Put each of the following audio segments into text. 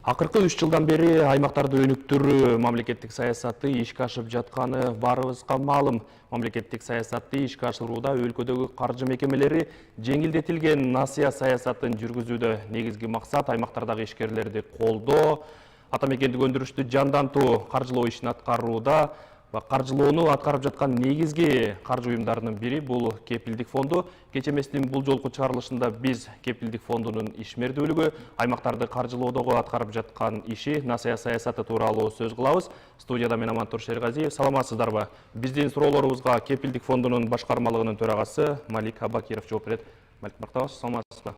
Акыркы 3 жылдан бери аймактарды өнүктүрүү мамлекеттик саясаты ишке ашып жатканы баарыбызга маалым. Мамлекеттик саясатты ишке ашырууда өлкөдөгү каржы мекемелери жеңилдетилген насыя саясатын жүргүзүүдө. Негизги максат аймактардагы ишкерлерди колдоо, ата мекендик өндүрүштү жандантуу, каржылоо ишин аткарууда каржылоону аткарып жаткан негизги каржы уюмдарынын бири бул кепилдик фонду. Кече эместин бул жолку чыгарылышында биз кепилдик фондунун ишмердүүлүгү, аймактарды каржылоодогу аткарып жаткан иши, насыя саясаты тууралуу сөз кылабыз. Студияда мен Амантур Шергазиев. Саламатсыздарбы? Биздин суроолорубузга кепилдик фондунун башкармалыгынын төрагасы Малик Абакиров жооп берет. Малик мырза, саламатсызбы?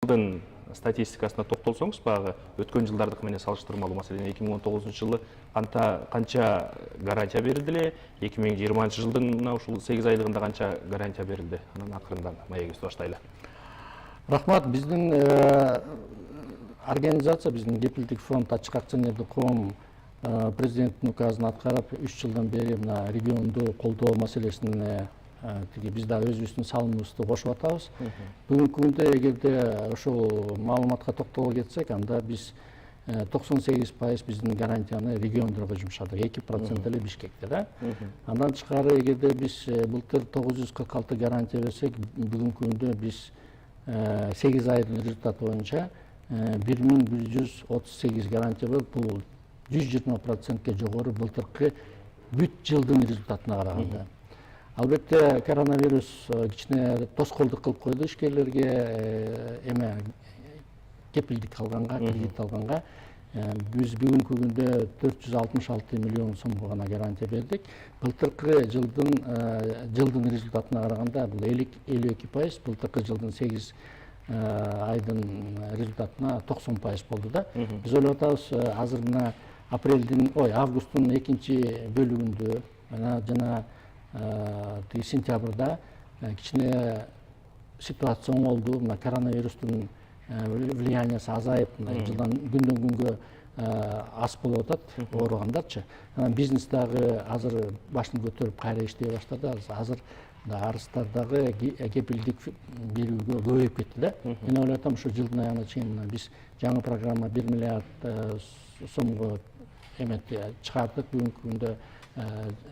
Жылдын статистикасына токтолсоңуз, багы өткөн жылдардыкы менен салыштырмалуу, маселен 2019 жылы канча гарантия берилди, 2020 жылдын мына ушул 8 айлыгында канча гарантия берилди? Анан акырындан маегибизди баштайлы. Рахмат. Биздин организация, биздин кепилдик фонд ачык акционердик коом президенттин указын аткарып 3 жылдан бери мына регионду колдоо маселесине биз да өзүбүздүн салымыбызды кошуп атабыз. Бүгүнкү күндө эгерде ошол маалыматка токтоло кетсек, анда биз 98% биздин гарантияны региондорго жумшадык, 2% эле Бишкекте да. Андан тышкары эгерде биз былтыр 946 гарантия берсек, бүгүнкү күндө биз 8 айдын результаты боюнча 1138 гарантия бар. Бул 120%ке жогору былтыркы бүт жылдын результатына караганда. Албетте коронавирус кичине тоскоолдук кылып койду ишкерлерге, кепилдик алганга, кредит алганга. Биз бүгүнкү күндө 466 миллион сомго гана гарантия бердик. Былтыркы жылдын результатына караганда бул 52%, былтыркы жылдын 8 айдын результатына 90% болду да. Биз ойлоп атабыз, азыр мына августтун экинчи бөлүгүндө жана сентябрда кичине ситуация оңолду, мына коронавирустун влияниясы азайып, жылдан күндөн күнгө аз болуп атат ооругандарчы. Бизнес дагы азыр башын көтөрүп кайра иштей баштады. Азыр арыздар дагы кепилдик берүүгө көбөйүп кетти да. Мен ойлоп атам, ушу жылдын аягына чейин биз жаңы программа 1 миллиард сомго чыгардык. Бүгүнкү күндө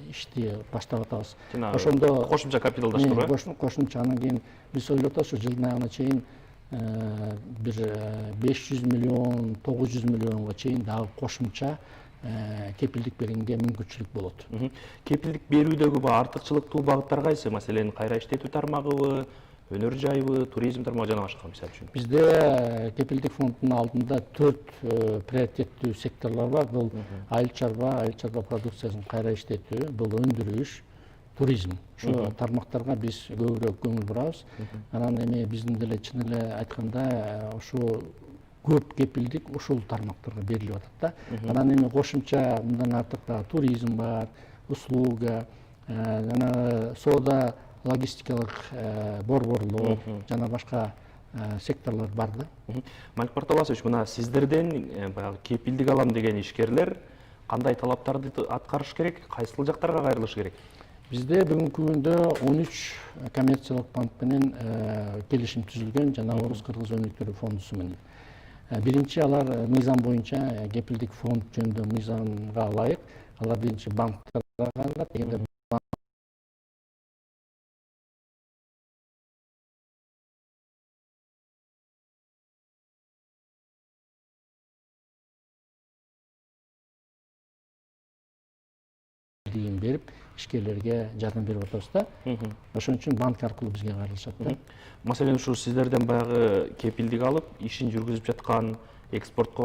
ишти баштап атабыз. Ошондо кошумча капиталдаштыруу. Кошумча, анан кийин биз ойлоп атабыз, ушу жылдын аягына чейин бир 500 миллион, 900 миллионго чейин дагы кошумча кепилдик бергенге мүмкүнчүлүк болот. Кепилдик берүүдөгү артыкчылыктуу багыттар кайсы? Маселен, кайра иштетүү тармагыбы, өнөр жайбы, туризм тармагы жана башка, мисалы үчүн? Бизде кепилдик фонддун алдында 4 приоритеттүү секторлор бар. Бул айыл чарба продукциясын кайра иштетүү, бул өндүрүш, туризм. Ошо тармактарга биз көбүрөөк көңүл бурабыз. Анан биздин деле чын эле айтканда ушу көп кепилдик ушул тармактарга берилип атат да. Анан кошумча мындан артык туризм бар, услуга, жана соода, логистикалык борборлоо жана башка секторлор бар да. Малик Мартабасович, мына сиздерден баягы кепилдик алам деген ишкерлер кандай талаптарды аткарыш керек, кайсыл жактарга кайрылыш керек? Бизде бүгүнкү күндө 13 коммерциялык банк менен келишим түзүлгөн, жана Орус-Кыргыз өнүктүрүү фондусу менен. Биринчи алар мыйзам боюнча кепилдик фонд жөнүндө мыйзамга ылайык, алар биринчи банктарга кайрылат. Эгерде берип, ишкерлерге жардам берип атабыз да. Ошон үчүн банк аркылуу бизге кайрылышат да. Маселен, ушул сиздерден баягы кепилдик алып, ишин жүргүзүп жаткан, экспортко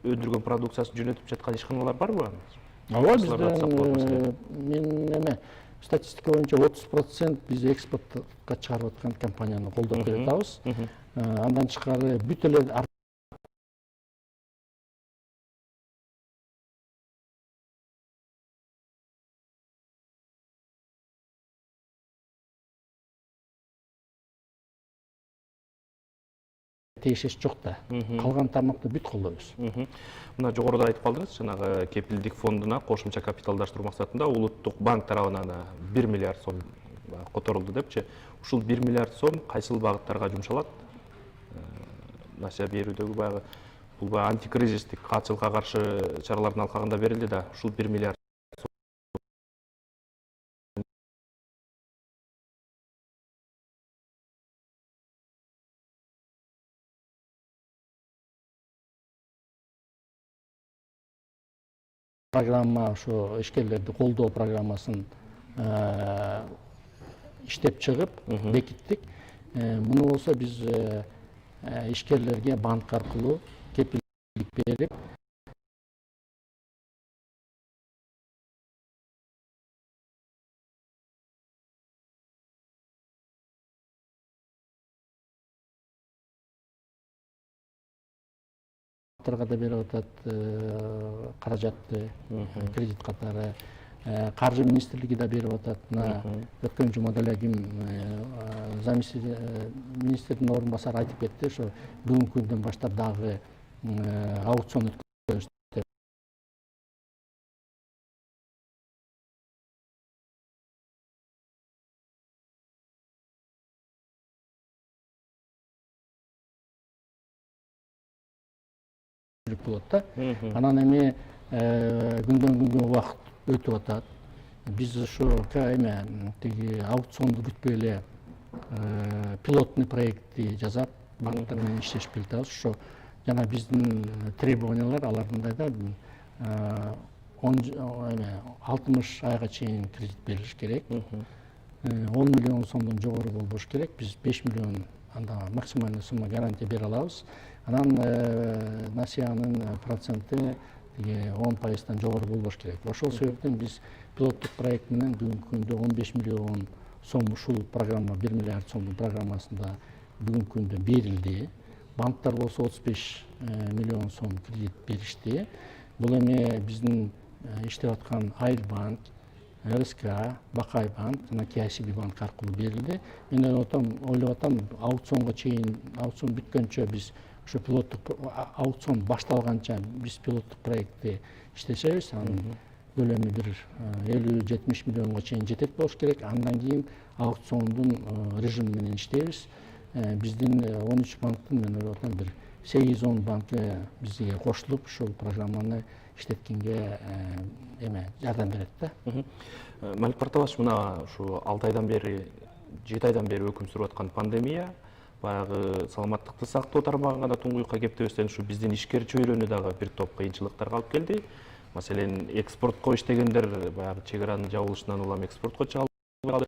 өндүргөн продукциясын жөнөтүп жаткан ишканалар барбы? Ооба, бизде мен статистика боюнча 30% биз экспортко чыгарып аткан компанияны колдоп берип атабыз. Андан тышкары бүт эле тиешеси жок да. Калган тармакты бүт колдойбуз. Мына жогоруда айтып калдыңыз, жанагы кепилдик фондуна кошумча капиталдаштыруу максатында Улуттук банк тарабынан 1 миллиард сом которулду депчи. Ушул 1 миллиард сом кайсыл багыттарга жумшалат? Насыя берүүдөгү баягы бул антикризистик катчылыкка каршы чаралардын алкагында берилди да, ушул 1 миллиард Программа ошо ишкерлерди колдоо программасын иштеп чыгып бекиттик. Муну болсо биз ишкерлерге банк аркылуу кепилдик берип, да берип атат каражатты, кредит катары. Каржы министрлиги да берип атат. Өткөн жумада эле министрдин орун басары айтып кетти, ошо бүгүнкү күндөн баштап дагы аукцион өткөзүш деп. Болот да. Анан эми күндөн күнгө убакыт өтүп атат. Биз ошо тиги аукционду бүтпөй эле пилотный проектти жасап, банктар менен иштешип келатабыз. Ошо жана биздин требованиялар алардындай да 60 айга чейин кредит берилиш керек. 10 миллион сомдон жогору болбош керек. Биз 5 миллион анда максимальный сумма гарантия бере алабыз. Анан насыянын проценти 10%-тан жогору болбош керек. Ошол себептен биз пилоттук проект менен бүгүнкү күндө 15 миллион сом ушул программа 1 миллиард сомдун программасында бүгүнкү күндө берилди. Банктар болсо 35 миллион сом кредит беришти. Бул эми биздин иштеп аткан Айылбанк, РСК, Бакай банк жана KCB банк аркылуу берилди. Мен ойлоп атам, аукционго чейин, аукцион бүткөнчө биз ошо пилоттук аукцион башталганча биз пилоттук проектти иштесебиз, анын көлөмү бир 50-70 миллионго чейин жетет болуш керек. Андан кийин аукциондун режими менен иштейбиз. Биздин 13 банктын мен ойлоп атам бир 8-10 банкы бизге кошулуп ушул программаны иштеткенге жардам берет да. Малик Бартабаш, мына ушу 6 айдан бери, 7 айдан бери өкүм сүрүп аткан пандемия баягы саламаттыкты сактоо тармагына да туңгуюкка кептебестен ушу биздин ишкер чөйрөнү дагы бир топ кыйынчылыктарга алып келди. Маселен, экспортко иштегендер баягы чек аранын жабылышынан улам экспортко чыга албай калды.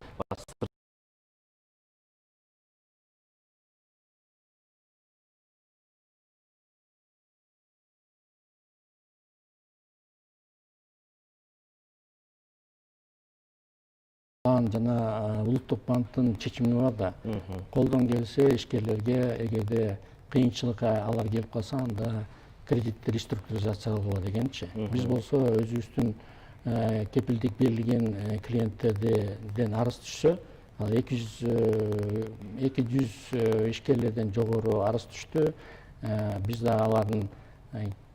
Жана Улуттук банктын чечими бар да. Колдон келсе ишкерлерге эгерде кыйынчылыкка алар келип калса, анда кредитти реструктуризация кылгыла дегенчи. Биз болсо өзүбүздүн кепилдик берилген клиенттерден арыз түшсө, 200 ишкерлерден жогору арыз түштү. Биз да алардын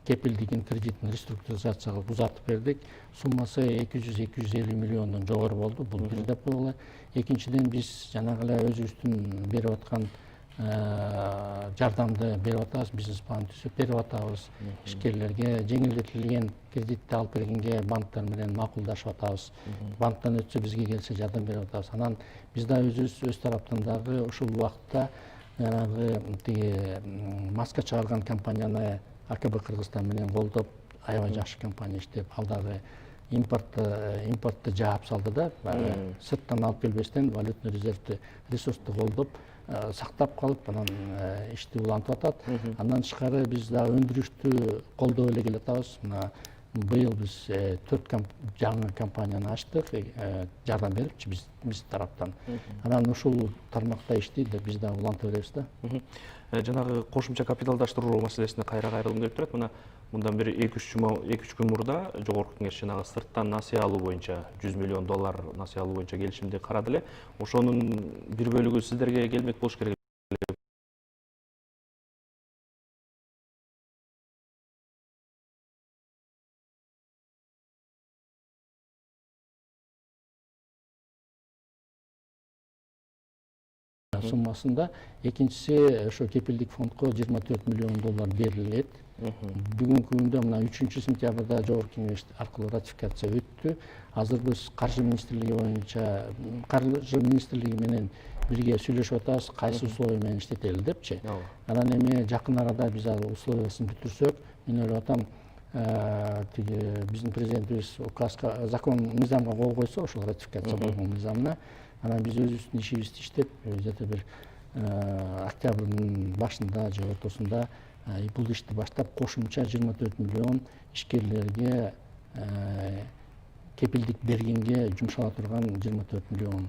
кепилдигин кредитин реструктуризация кылып узатып бердик. Суммасы 200-250 миллиондон жогору болду. Бул бир деп койгула. Экинчиден биз жанагы эле өзүбүздүн берип аткан жардамды берип атабыз, бизнес план түзүп берип атабыз. Ишкерлерге жеңилдетилген кредитти алып бергенге банктар менен макулдашып атабыз. Банктан өтсө бизге келсе жардам берип атабыз. Анан биз да өз тараптан дагы ушул убакытта жанагы маска чыгарган компанияны АКБ Кыргызстан менен колдоп, аябай жакшы компания иштеп, ал дагы импортты жаап салды да, сырттан алып келбестен валютный резервди, ресурсту колдоп, сактап калып, анан ишти улантып атат. Андан тышкары биз дагы өндүрүштү колдоп эле келатабыз. Мына быйыл биз 4 жаңы компанияны ачтык, жардам берипчи биз тараптан. Анан ушул тармакта иштейт, биз дагы улантып беребиз да. Жанагы кошумча капиталдаштыруу маселесине кайра кайрылгым келип турат. Мына мындан бери 2-3 күн мурда Жогорку Кеңеш жанагы сырттан насыя алуу боюнча $100 миллион насыя алуу боюнча келишимди карады эле. Ошонун бир бөлүгү сиздерге келмек болуш керек. суммасында. Экинчиси ошо кепилдик фондко $24 миллион берилет. Бүгүнкү күндө мына 3-сентябрда Жогорку Кеңеш аркылуу ратификация өттү. Азыр биз Каржы министрлиги боюнча Каржы министрлиги менен бирге сүйлөшүп атабыз, кайсы условия менен иштетели депчи. Анан эми жакын арада биз ал условиясын бүтүрсөк, мен ойлоп атам, биздин президентибиз указга, закон, мыйзамга кол койсо, ошол ратификация болгон мыйзамына, анан биз өзүбүздүн ишибизди иштеп, где-то бир октябрдын башында же ортосунда бул ишти баштап кошумча 24 миллион ишкерлерге кепилдик бергенге жумшала турган 24 миллион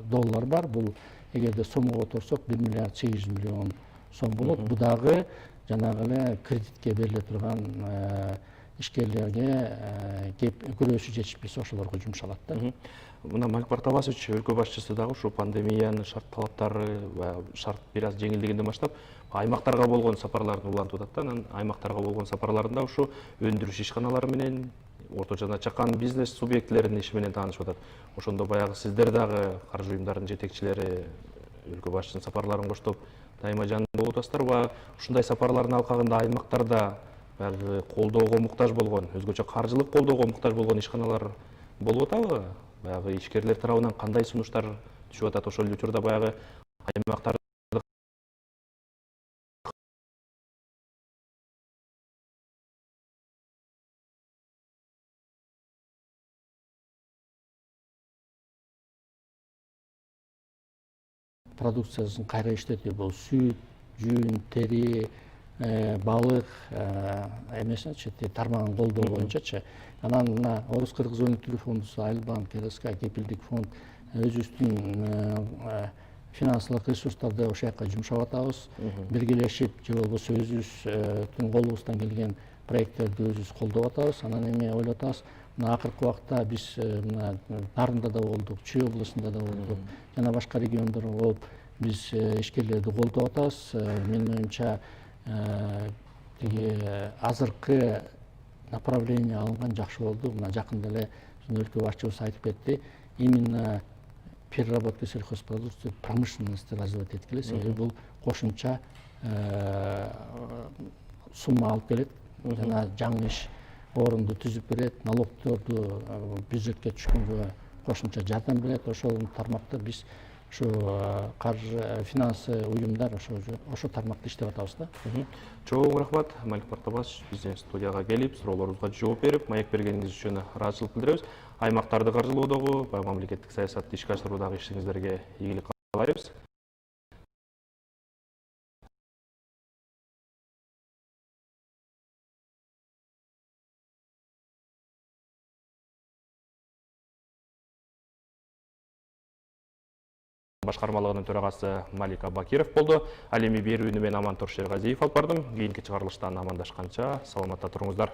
доллар бар. Бул эгерде сомго которсок 1 миллиард 800 миллион сом болот. Бу дагы жанагы эле кредитке бериле турган ишкерлерге көрөөсү жетишпесе ошолорго жумшалат да. Мына Малик Бартабасович өлкө башчысы дагы ушу пандемиянын шарт талаптары шарт бир аз жеңилдегенден баштап аймактарга болгон сапарларды улантып атат да. Анан аймактарга болгон сапарларында ушу өндүрүш ишканалары менен орто жана чакан бизнес субъектилеринин иши менен таанышып атат. Ошондо баягы сиздер дагы каржы уюмдарынын жетекчилери өлкө башчысынын сапарларын коштоп дайыма жанында болуп атасыздарбы? Ушундай сапарлардын алкагында аймактарда баягы колдоого муктаж болгон, өзгөчө каржылык колдоого муктаж болгон ишканалар болуп атабы? Баягы ишкерлер тарабынан кандай сунуштар түшүп атат? Ошол учурда баягы аймактар продукциясын кайра иштетүү, бул сүт, жүн, тери, балык эмесичи тармагын колдоо боюнчачы. Анан мына Орус Кыргыз өнүктүрүү фондусу, Айлбанк, РСК, кепилдик фонд өзүбүздүн финансылык ресурстарды ошол жака жумшап атабыз. Биргелешип же болбосо өзүбүздүн колубуздан келген проекттерди өзүбүз колдоп атабыз. Анан эми ойлоп атабыз, мына акыркы убакта биз мына Нарында да болдук, Чүй областында да болдук, жана башка региондордо болуп биз ишкерлерди колдоп атабыз. Менин оюмча азыркы направление алынган жакшы болду. Мына жакында эле өлкө башчыбыз айтып кетти. Именно переработка сельхозпродукции промышленности развивать эткиле, себеби бул кошумча сумма алып келет, жана жаңы иш орунду түзүп берет, налогторду бюджетке түшкөнгө кошумча жардам берет. Ошол тармакта биз ушу каржы финансы уюмдар ошол тармакта иштеп атабыз да. Чоң рахмат, Малик Бартабасович биздин студияга келип, суроолорубузга жооп берип, маек бергениңиз үчүн ыраазычылык билдиребиз. Аймактарды каржылоодогу, мамлекеттик саясатты ишке ашыруудагы ишиңиздерге ийгилик каалайбыз. Башкармалыгынын төрагасы Малик Абакиров болду. Ал эми берүүнү мен Амантур Шергазиев алып бардым. Кийинки чыгарылыштан амандашканча саламатта туруңуздар.